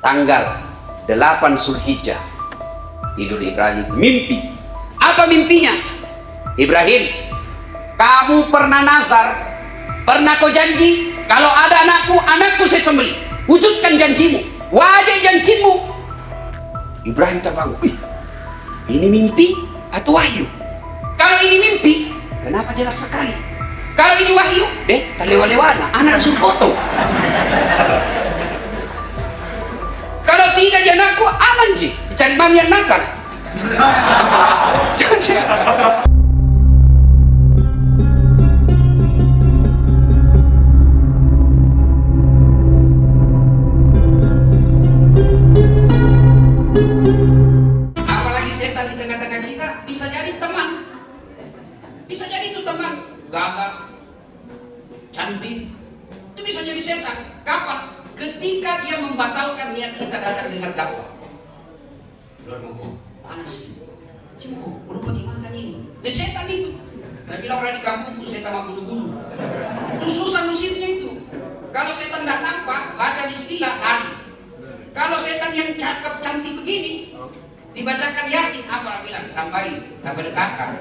tanggal 8 Zulhijjah. Tidur Ibrahim, mimpi. Apa mimpinya? Ibrahim, kamu pernah nazar, pernah kau janji, kalau ada anakku saya sembelih. Wujudkan janjimu, wajah janjimu. Ibrahim terbangun, ini mimpi atau wahyu? Kalau ini mimpi, kenapa jelas sekali? Kalau ini wahyu, tak lewat-lewat, anak langsung foto. Kalau tidak ya anakku, aman ji, cari mami yang nakal. Apalagi setan di tengah-tengah kita bisa jadi teman. Bisa jadi itu teman gagah, cantik, itu bisa jadi setan. Kapan? Ketika dia membatalkan niat kita datang dengan dakwah. Luar mau panas. Cuma udah bagaimana ini? Setan itu. Nah, bilang orang di kampungku setan mah bunuh-bunuh. Itu susah musirnya itu. Kalau setan tidak nampak, baca bismillah lari. Kalau setan yang cakep cantik begini, dibacakan Yasin, apa bilang? Tambahin, tambah dekatkan.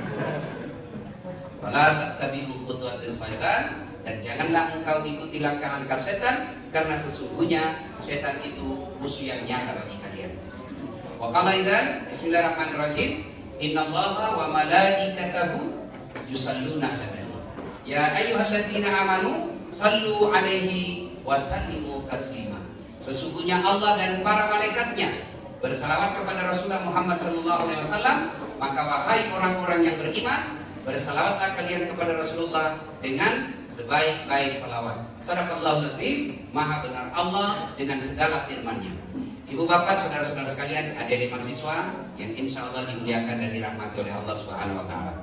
Wala tabi'u khutuwatis syaitan, dan janganlah engkau ikuti langkah-langkah setan, karena sesungguhnya setan itu musuh yang nyata bagi kalian. Wa qala idzan bismillahirrahmanirrahim, innallaha wa malaikatahu yusalluna 'alan nabi. Ya ayyuhalladzina amanu sallu 'alaihi wa sallimu taslima. Sesungguhnya Allah dan para malaikatnya bersalawat kepada Rasulullah Muhammad sallallahu alaihi wasallam, maka wahai orang-orang yang beriman, bersalawatlah kalian kepada Rasulullah dengan sebaik-baik salawat. Sadaqallahul Azim, maha benar Allah dengan segala firman-Nya. Ibu bapak, saudara-saudara sekalian, adik-adik mahasiswa yang insya Allah dimuliakan dan dirahmati oleh Allah Subhanahu wa Ta'ala.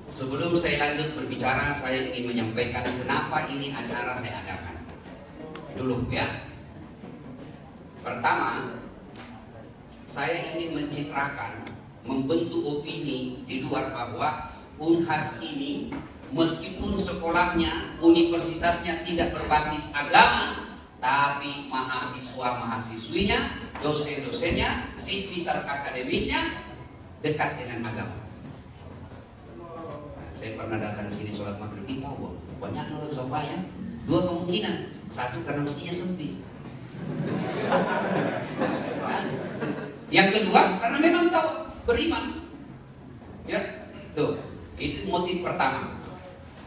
Sebelum saya lanjut berbicara, saya ingin menyampaikan kenapa ini acara saya adakan. Dulu ya. Pertama, saya ingin mencitrakan, membentuk opini di luar bahwa Unhas ini meskipun sekolahnya, universitasnya tidak berbasis agama, tapi mahasiswa-mahasiswinya, dosen-dosennya, sivitas akademisnya dekat dengan agama. Saya pernah datang ke sini sholat maghrib, tahu banyak orang sembahyang. Dua kemungkinan, satu karena mestinya sempit. Yang kedua karena memang tahu beriman. Ya, tuh itu motif pertama.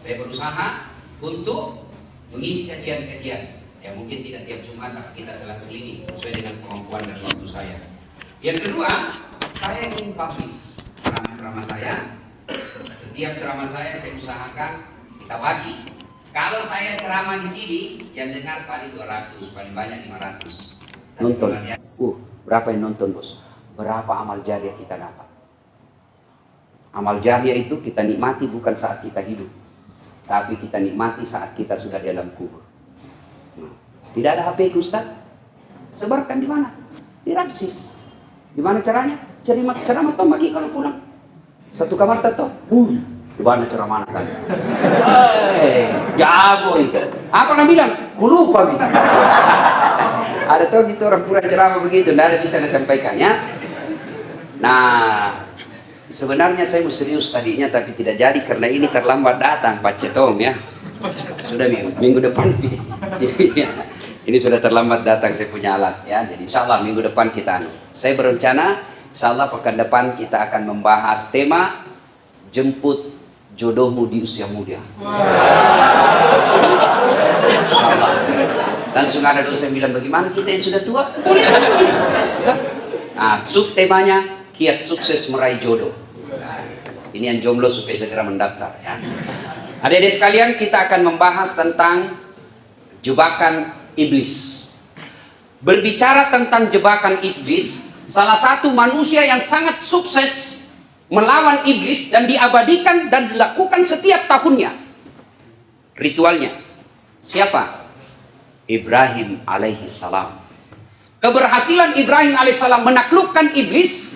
Saya berusaha untuk mengisi kajian-kajian. Ya mungkin tidak tiap Jumat, tapi kita selang-selingi sesuai dengan kemampuan dan waktu saya. Yang kedua, saya ingin publish ceramah-ceramah saya. Setiap ceramah saya usahakan kita bagi. Kalau saya ceramah di sini, yang dengar paling 200, paling banyak 500. Nonton. Berapa yang nonton, bos? Berapa amal jariah kita dapat? Amal jariah itu kita nikmati bukan saat kita hidup, tapi kita nikmati saat kita sudah di dalam kubur. Tidak ada HP Ustaz? Sebarkan di mana? Di Rapsis. Di mana caranya? Ceramah toh bagi kalau pulang. Satu kamar tato. Di mana ceramah kan? Jago itu. Apa nak bilang? Ku lupa gitu. Ada tuh gitu orang pura ceramah begitu, tidak ada bisa disampaikan ya. Nah, sebenarnya saya mau serius tadinya tapi tidak jadi karena ini terlambat datang Pak Cetom ya. Sudah minggu depan. Ini sudah terlambat datang saya punya alat ya. Jadi insya Allah minggu depan kita saya berencana insya Allah pekan depan kita akan membahas tema jemput jodohmu di usia muda. Insya Allah. Langsung ada dosen bilang bagaimana kita yang sudah tua? Nah, temanya kiat sukses meraih jodoh. Ini yang jomblo supaya segera mendaftar ya. Adik-adik sekalian, kita akan membahas tentang jebakan iblis. Berbicara tentang jebakan iblis, salah satu manusia yang sangat sukses melawan iblis dan diabadikan dan dilakukan setiap tahunnya. Ritualnya siapa? Ibrahim alaihi salam. Keberhasilan Ibrahim alaihi salam menaklukkan iblis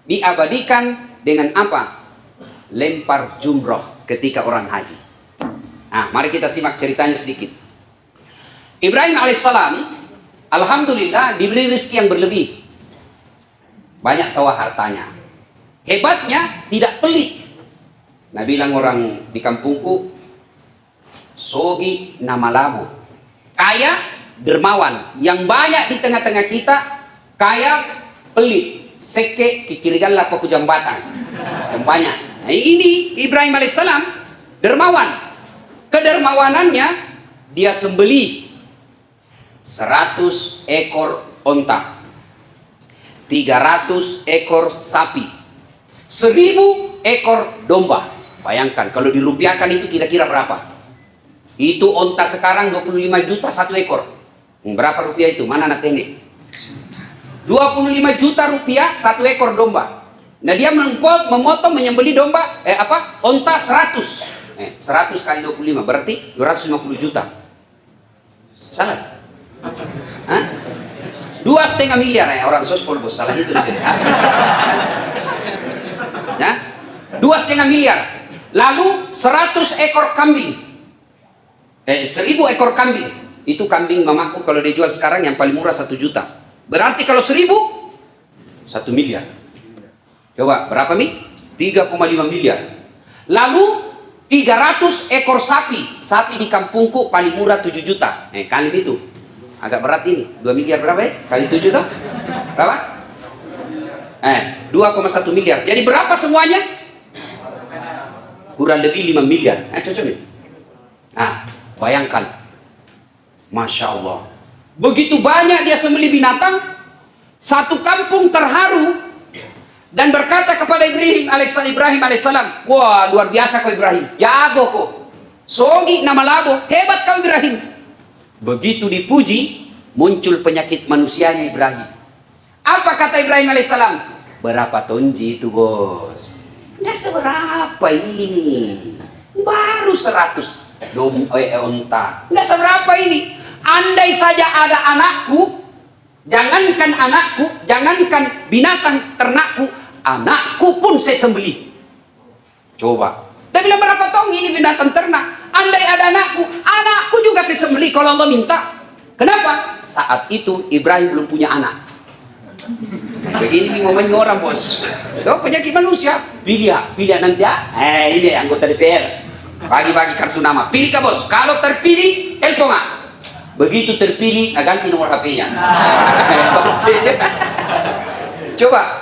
diabadikan dengan apa? Lempar jumroh ketika orang haji. Nah, mari kita simak ceritanya sedikit. Ibrahim alaihissalam Alhamdulillah diberi rezeki yang berlebih. Banyak tawa hartanya. Hebatnya tidak pelit. Nah bilang orang di kampungku, sogi nama labu. Kaya dermawan. Yang banyak di tengah-tengah kita, kaya pelit. Seke kikirigan lapo ku jambatan. Yang banyak. Nah, ini Ibrahim alaihissalam dermawan. Kedermawanannya dia sembelih 100 ekor onta, 300 ekor sapi, 1000 ekor domba. Bayangkan kalau dirupiahkan itu kira-kira berapa? Itu onta sekarang 25 juta satu ekor. Berapa rupiah itu? Mana anak teknik? 25 juta rupiah satu ekor domba. Nah dia memotong menyembelih domba onta 100. 100 kali 25 berarti 250 juta. Salah? Hah? 2,5 miliar ya orang sospol bos, salah itu sih. Ya? 2,5 miliar. Lalu 100 ekor kambing. 1000 ekor kambing. Itu kambing mamaku kalau dijual sekarang yang paling murah 1 juta. Berarti kalau 1000 1 miliar. Coba berapa nih? 3,5 miliar. Lalu 300 ekor sapi. Sapi di kampungku paling murah 7 juta. Kali itu. Agak berat ini. 2 miliar berapa ya? Kali 7 juta? Berapa? 2,1 miliar. Jadi berapa semuanya? Kurang lebih 5 miliar. Cocok nih. Nah, bayangkan. Masya Allah. Begitu banyak dia sembelih binatang. Satu kampung terharu. Dan berkata kepada Ibrahim alaihissalam, wah luar biasa kau Ibrahim, jago kau, sogi nama labo, hebat kau Ibrahim. Begitu dipuji, muncul penyakit manusianya Ibrahim. Apa kata Ibrahim alaihissalam? Berapa tonji itu bos? Nggak seberapa ini, baru 100 onta, nggak seberapa ini. Andai saja ada anakku, jangankan binatang ternakku, anakku pun saya sembelih. Coba. Dia bilang berapa tong ini binatang ternak? Andai ada anakku juga saya sembelih kalau Allah minta. Kenapa? Saat itu Ibrahim belum punya anak. Begini momennya orang bos. Itu penyakit manusia. Pilih nanti ya. Ini anggota DPR. Bagi-bagi kartu nama. Pilih kah bos? Kalau terpilih, telepon nggak? Begitu terpilih, ganti nomor HP-nya. Coba,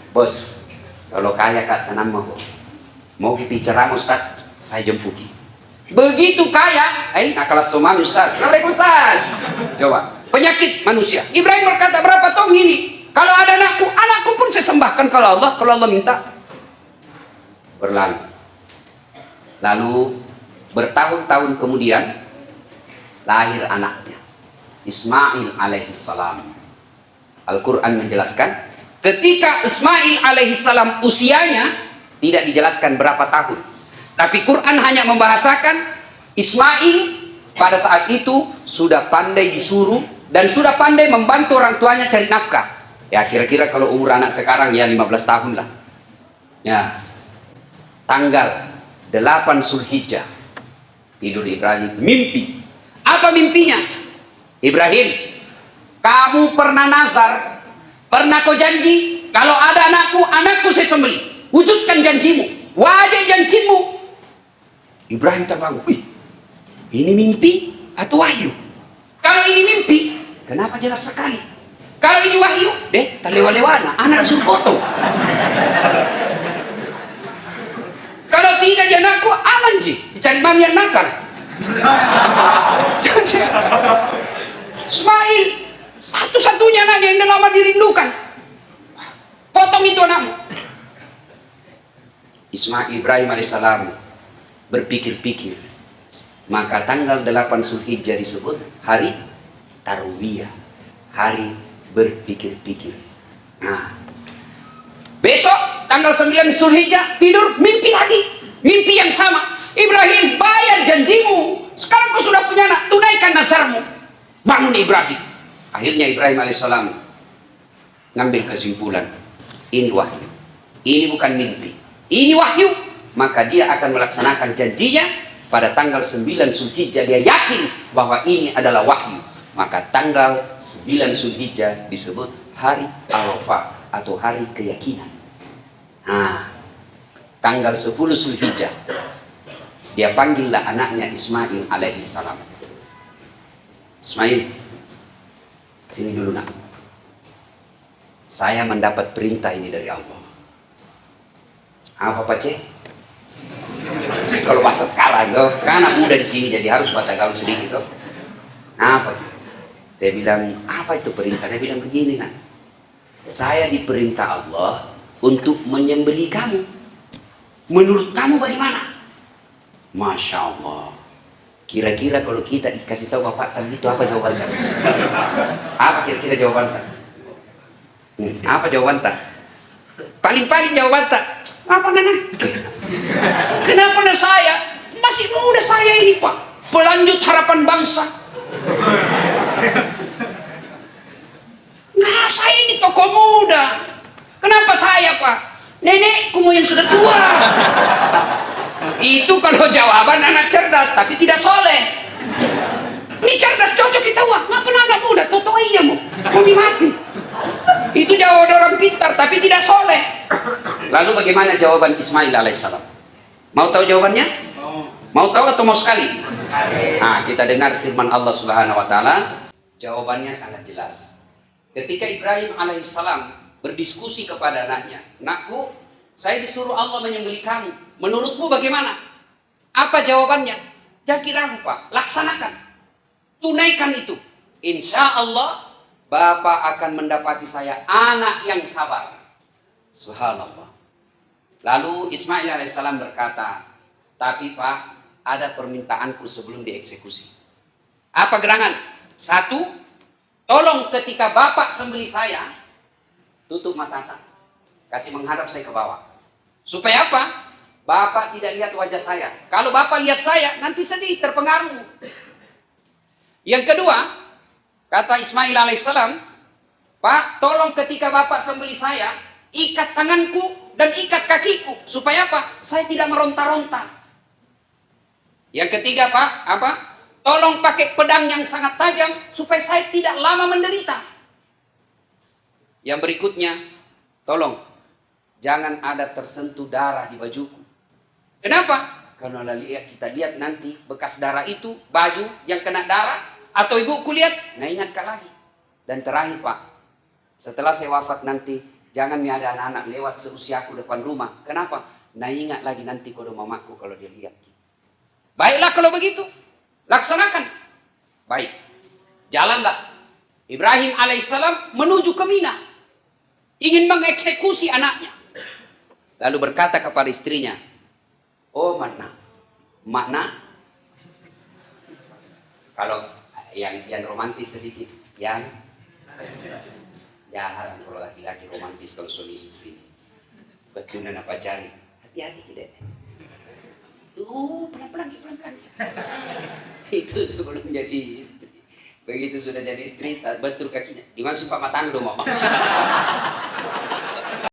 bos, kalau kaya kak tanam mau kita ceramah Ustaz, saya jemputi. Begitu kaya, kelas somami Ustaz. Assalamualaikum Ustaz. Coba, penyakit manusia. Ibrahim berkata berapa tong ini? Kalau ada anakku pun saya sembahkan kalau Allah minta. Berlalu. Lalu bertahun-tahun kemudian lahir anaknya Ismail alaihissalam. Al-Quran menjelaskan ketika Ismail alaihissalam usianya tidak dijelaskan berapa tahun, tapi Quran hanya membahasakan Ismail pada saat itu sudah pandai disuruh dan sudah pandai membantu orang tuanya cari nafkah. Ya kira-kira kalau umur anak sekarang ya 15 tahun lah. Ya, tanggal 8 Zulhijjah tidur Ibrahim, mimpi. Apa mimpinya? Ibrahim, kamu pernah nazar, pernah kau janji, kalau ada anakku saya sembelih. Wujudkan janjimu, wajah janjimu. Ibrahim terbangun. Ini mimpi atau wahyu? Kalau ini mimpi, kenapa jelas sekali? Kalau ini wahyu, talewa-lewana, anak disuruh potong. Kalau tidak anakku, aman ji, dicari mami yang nakal. Ismail satu-satunya anaknya yang lama dirindukan, potong itu anakmu. Ibrahim alaihissalam berpikir-pikir, maka tanggal 8 Zulhijjah disebut hari Tarwiyah, hari berpikir-pikir. Nah, besok tanggal 9 Zulhijjah tidur mimpi lagi, mimpi yang sama. Ibrahim, bayar janjimu. Sekarang kau sudah punya anak, tunaikan nazarmu. Bangun Ibrahim. Akhirnya Ibrahim alaihissalam ngambil kesimpulan, ini wahyu, ini bukan mimpi, ini wahyu. Maka dia akan melaksanakan janjinya pada tanggal 9 Zulhijjah. Dia yakin bahwa ini adalah wahyu. Maka tanggal 9 Zulhijjah disebut hari Arafah atau hari keyakinan. Nah, tanggal 10 Zulhijjah dia panggillah anaknya Ismail alaihissalam. Ismail, sini dulu nak. Saya mendapat perintah ini dari Allah. Apa Pak C? Kalau bahasa sekarang tuh, kan anak muda di sini jadi harus bahasa gaul sedikit tuh. Apa? Dia bilang, apa itu perintah? Dia bilang begini nak. Saya diperintah Allah untuk menyembelih kamu. Menurut kamu bagaimana? Masya Allah. Kira-kira kalau kita dikasih tahu bapak tadi itu apa jawaban tak? Apa kira-kira jawaban tak? Apa jawaban tak? Paling-paling jawaban tak? Apa nana? Kenapa nana saya? Masih muda saya ini pak. Pelanjut harapan bangsa. Nah saya ini tokoh muda. Kenapa saya pak? Nenekku yang sudah tua. Itu kalau jawaban anak cerdas tapi tidak soleh. Ini cerdas cocok kita wah. Ngapa anak muda? Toto iya mau mati. Itu jawaban orang pintar tapi tidak soleh. Lalu bagaimana jawaban Ismail alaihissalam? Mau tahu jawabannya? Mau tahu atau mau sekali? Nah, kita dengar firman Allah Subhanahu wa taala. Jawabannya sangat jelas. Ketika Ibrahim alaihissalam berdiskusi kepada anaknya, "Nakku, saya disuruh Allah menyembelih kamu. Menurutmu bagaimana?" Apa jawabannya? Jangan ragu Pak, laksanakan. Tunaikan itu. Insya Allah Bapak akan mendapati saya anak yang sabar. Subhanallah. Lalu Ismail alaihissalam berkata, "Tapi Pak, ada permintaanku sebelum dieksekusi." Apa gerangan? Satu, tolong ketika Bapak sembelih saya, tutup mata, kasih menghadap saya ke bawah. Supaya apa? Bapak tidak lihat wajah saya. Kalau Bapak lihat saya, nanti sedih, terpengaruh. Yang kedua, kata Ismail alaihissalam, "Pak, tolong ketika Bapak sembelih saya, ikat tanganku dan ikat kakiku. Supaya apa? Saya tidak meronta-ronta." Yang ketiga Pak, apa? "Tolong pakai pedang yang sangat tajam supaya saya tidak lama menderita." Yang berikutnya, tolong jangan ada tersentuh darah di bajuku. Kenapa? Karena kita lihat nanti bekas darah itu, baju yang kena darah, atau ibuku lihat, nah ingatkan lagi. Dan terakhir Pak, setelah saya wafat nanti, jangan ada anak-anak lewat seusiaku depan rumah. Kenapa? Nah ingat lagi nanti kalau mamaku kalau dia lihat. Baiklah kalau begitu, laksanakan. Baik, jalanlah. Ibrahim alaihissalam menuju ke Mina, ingin mengeksekusi anaknya. Lalu berkata kepada istrinya, "Oh makna, kalau yang romantis sedikit, yang jarang kalau laki-laki romantis kalau suami istri. Betul apa cari? Hati-hati kita. Pelan-pelan. Itu sebelum jadi istri. Begitu sudah jadi istri, bentur kakinya. Gimana sumpah matang dong, Mama?